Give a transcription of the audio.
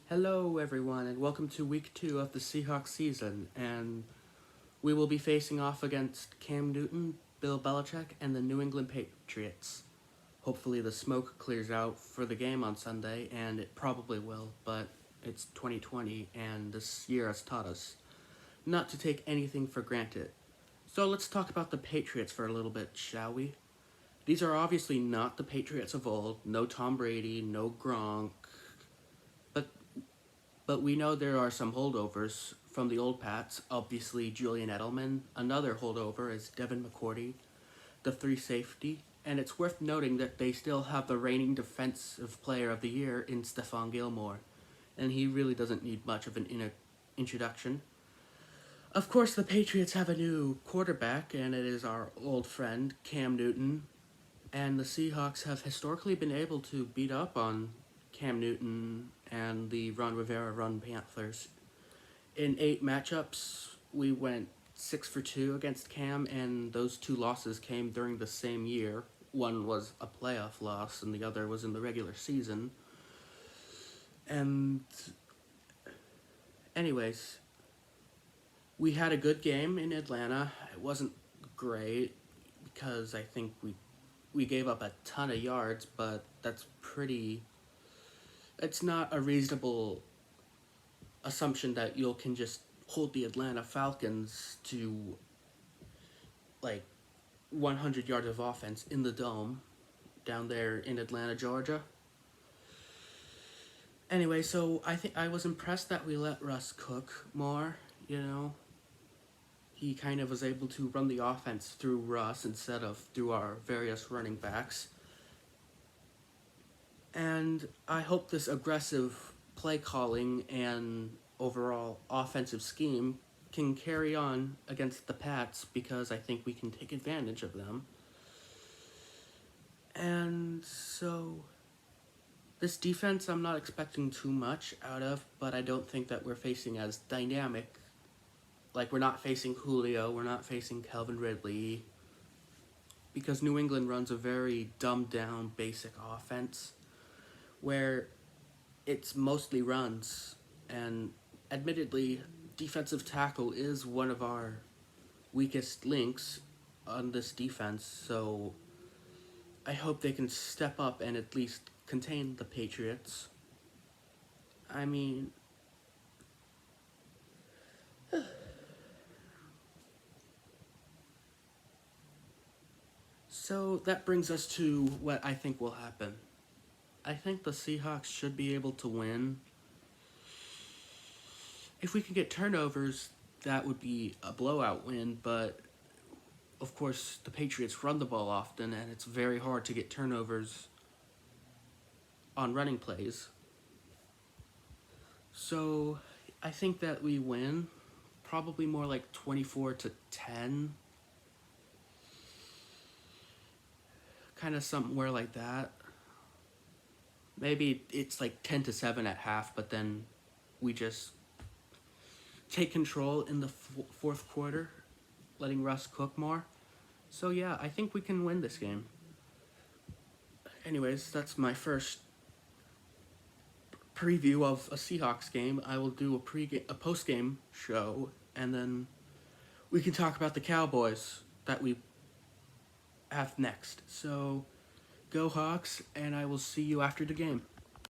Hello everyone and welcome to week 2 of the Seahawks season, and we will be facing off against Cam Newton, Bill Belichick, and the New England Patriots. Hopefully the smoke clears out for the game on Sunday, and it probably will, but it's 2020 and this year has taught us not to take anything for granted. So let's talk about the Patriots for a little bit, shall we? These are obviously not the Patriots of old, no Tom Brady, no Gronk, but But we know there are some holdovers from the old Pats. Obviously, Julian Edelman. Another holdover is Devin McCourty, the free safety. And it's worth noting that they still have the reigning defensive player of the year in Stephon Gilmore. And he really doesn't need much of an introduction. Of course, the Patriots have a new quarterback, and it is our old friend, Cam Newton. And the Seahawks have historically been able to beat up on Cam Newton and the Ron Rivera Run Panthers. In 8 matchups, we went 6 for 2 against Cam, and those 2 losses came during the same year. One was a playoff loss, and the other was in the regular season. And anyways, we had a good game in Atlanta. It wasn't great because I think we gave up a ton of yards, but it's not a reasonable assumption that you can just hold the Atlanta Falcons to like 100 yards of offense in the dome down there in Atlanta, Georgia. Anyway, so I think I was impressed that we let Russ cook more, He kind of was able to run the offense through Russ instead of through our various running backs. And I hope this aggressive play calling and overall offensive scheme can carry on against the Pats, because I think we can take advantage of them. And so this defense I'm not expecting too much out of, but I don't think that we're facing as dynamic. Like, we're not facing Julio, we're not facing Calvin Ridley, because New England runs a very dumbed down basic offense where it's mostly runs, and admittedly, defensive tackle is one of our weakest links on this defense, so I hope they can step up and at least contain the Patriots. I mean, so that brings us to what I think will happen. I think the Seahawks should be able to win. If we can get turnovers, that would be a blowout win, but of course the Patriots run the ball often, and it's very hard to get turnovers on running plays. So I think that we win, probably more like 24-10. Kind of somewhere like that. Maybe it's like 10-7 at half, but then we just take control in the fourth quarter, letting Russ cook more. So yeah, I think we can win this game. Anyways, that's my first preview of a Seahawks game. I will do a post-game show, and then we can talk about the Cowboys that we have next. So go Hawks, and I will see you after the game.